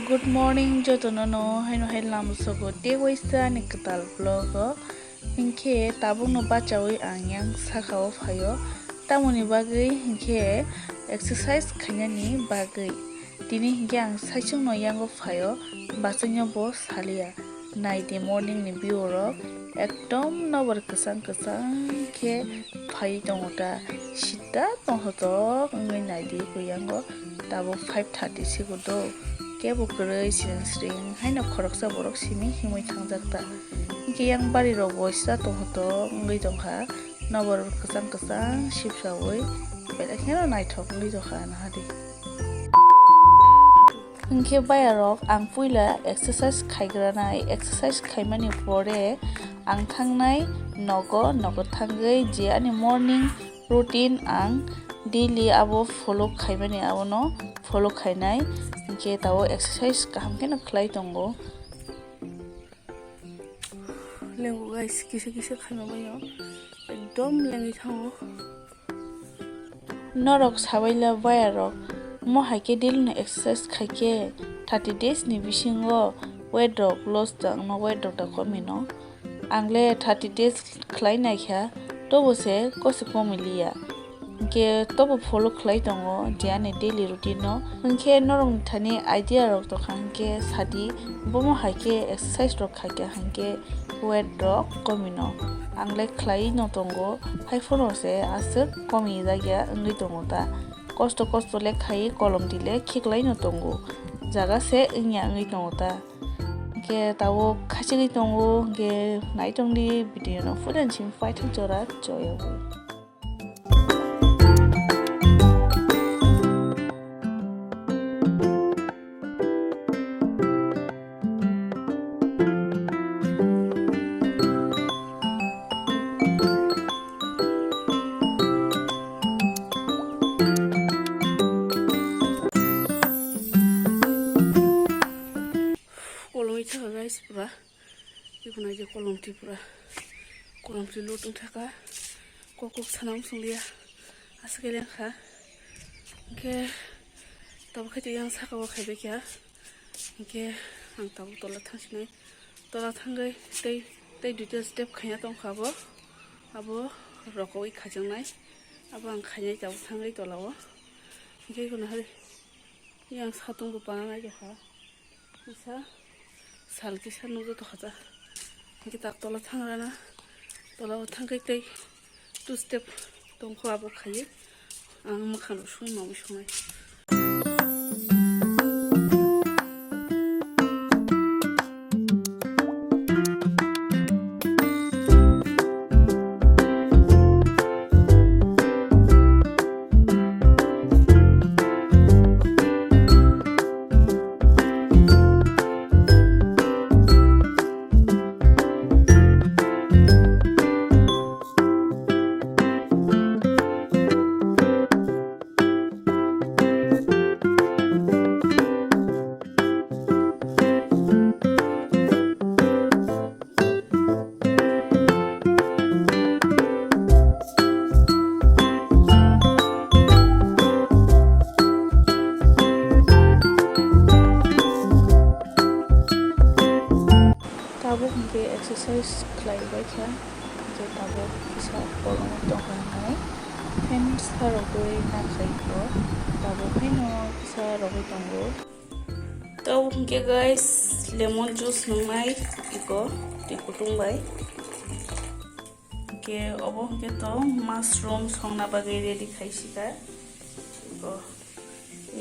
Good morning, jotono no haino hailam sogo de waisa ni ketal vlog hinke tabung no bacawi anyang sakao phayo tamoni bagai hinke exercise khanyani bagai tini hinke ang saisung no yango phayo basanya bo salia night morning ni bioro ekdom nobor kesang ke phai tongota sita tonghoto ngai naidi ko yango tabo 5:30 segundo kebo kurei sring haino khoroksa borok simi himoi thangjakta hingke yang bari ro boisa tonghoto ngai tongkha nobor kesang sipsawi belakeno naithok ngai jokha nahadi hingke bayarok ang puila exercise khaigrana exercise khaimani pore ang thangnai nogo thangai je ani morning routine ang daily abo follow khaimani abono follow khainai hingke tawo exercise kaham keno khlai tongo lengu guys kisa khaimamayo ekdom lengi thango norok sabaila bayarok mo haike daily na exercise khaike 30 days ni bisingo weight drop loss dang no weight drop da komino angle 30 days khlai naikha tobose kosi komilia ke tobo follow khlai tongo jane daily routine no hingke norong thani idea rok to khangke sadi bomo haike exercise rok khaike hangke weight drop komino angle khlai no tongo haifono se asuk komi jagya ngi tongo ta kosto le khai kolom dile khiklai no tongo jaga se ingya ngi tongo ta ke tawo khachigi tongo ke naitongli video no fudan chim fight jora joyo guys pura ikuna je kolom tripura kolom tri lutung thaka kokok sanam sunglia asgelen kha ke tab khati yang sakawa khaibe kya ke ang tab tola thangsinai tola thangai tei duita step khaya tong khabo abo rokoi khajangnai abo ang khainai tab thangai tolawo ke kuna hari yang satung ko panangai kha isa salki sanu to khaja kita tola thangrana tola thangkai tei two step tongkho abo khaye ang makhano sui mamu sungai exercise khlai bai kha je tabo kisa kolom tongkhanai pen sarogoi na khaiko tabo pheno kisa rogoi tongo to hingke guys lemon juice nungai iko tikutung bai ke obo hingke to mushroom songna bagai ready khaisika iko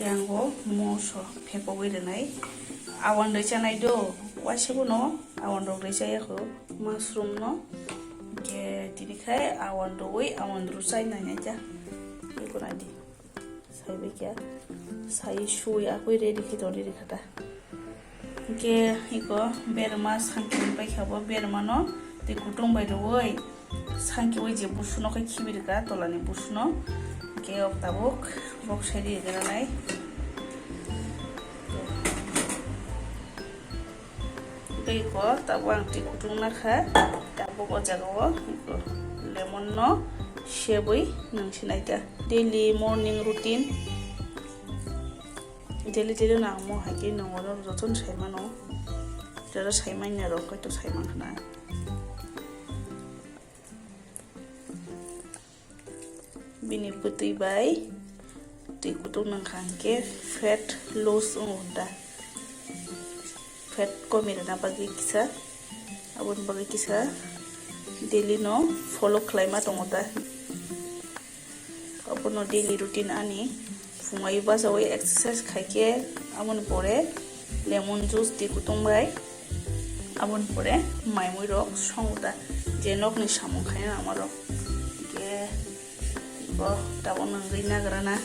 yango moso phepo bai renai awan doi chanai do wasibo no awan rok doi chaya ko mushroom no ke tini khai awan doi awan ru chai na nya ja iko na di sai be kya sai shui akoi ready ki to ready khata ke iko berma sanki bai khabo berma no te kutung bai doi sanki oi je busu no khai khibir ka tolani busu no ke tabok bok sai di granai ko tabang ti kutung na kha tabo ko jagawo lemon no sheboi nang sinaita daily morning routine Daily na mo hagi no ro joton saima no jara saima nya ro kai to saima khana bini putui bai ti kutung nang khangke fat loss unda fat komira na bagi kisa abun bagi kisa daily no follow climate tongoda abun no daily routine ani fungai ba sawi exercise khaike amon pore lemon juice ti kutung bai amon pore maimui rok songda je nok ni samung khaina amaro ke bo tabon ngai nagrana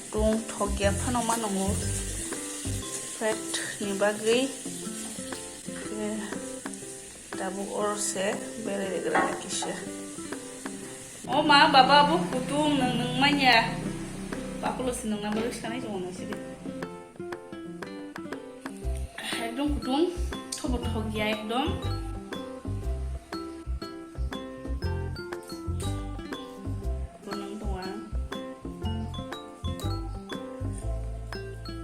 kutung thogya phano manongo fat ni bagai tabu orse bere grana kisha o ma baba bu kutung nang manya bakulo sinang nambaru sanai jong nasi di ekdom kutung thobo thogya ekdom bonang doa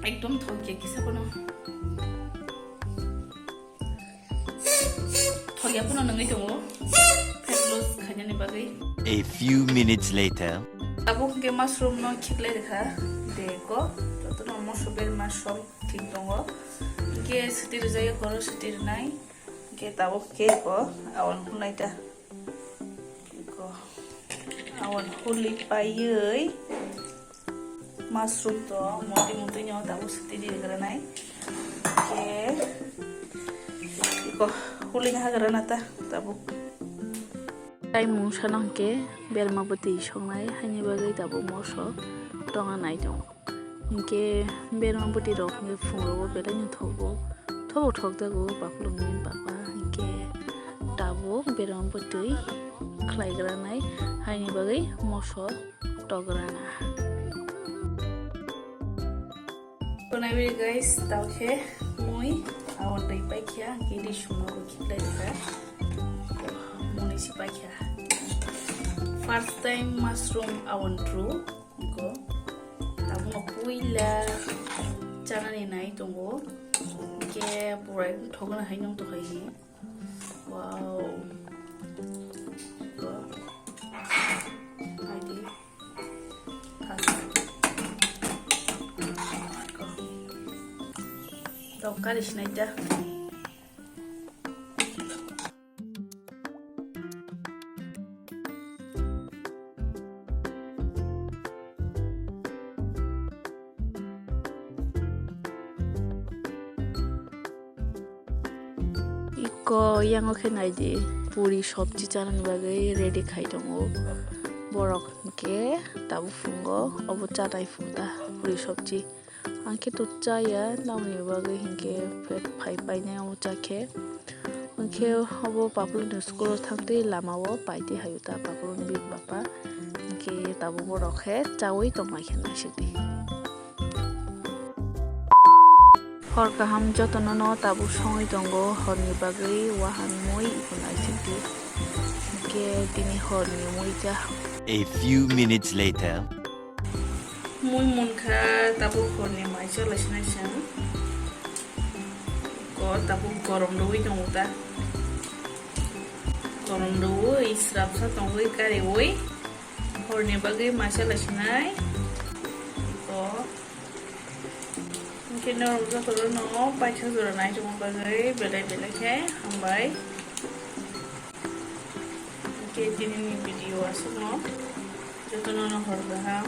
ekdom thogya kisa kono thogya kono nangai dongo fat loss khanya ni bagai. A few minutes later. Abuk ke mushroom no khikle dekha deko to no mosober mushroom thik dongo ke sitir jai horo sitir nai ke tabuk ke ko awan hunaita ko awan huli payei mushroom to moti moti nyo tabuk sitir gara nai ke ko huli ha gara nata tabuk tai mung sanang ke berma bati songnai hani bagai tabu moso tonga nai dong ke berma bati rok nge fungro belai ni thobo thok da go baklung min papa ke tabu berma bati khlai gra nai hani bagai moso tograna konai bi guys tauke moi awan dai paikya ke di sumo ko khiklai da Municipalnya first time mushroom awan true go tabu puila chana ni nai tongo ke purai thogna hainong to hai wow go haidi to kalish nai da ko yang oke nai di puri sabji chanan bagai ready khai dongo borok ke tabu fungo obo chanai fungda puri sabji angke to chaya nauni bagai hinke phet phai pai nai obo chakhe angke obo papulun school thangte lamawo paite hayuta papulun big bapa angke tabu borok he chawi tongmai khenai sidi hor kaham jotono no tabu songai dongo horni bagai wahan moi ikunai sidi ke dini horni moi ja. A few minutes later. Moi munkha tabu horni mai chola sinaisan ko tabu gorom doi dongo ta gorom doi israp sa tongoi kare oi horni bagai mai chola sinai ko kena uza toro no pacha zora nai jong bagai belai ke hambai ke dini ni video asuk no jotono no hor baham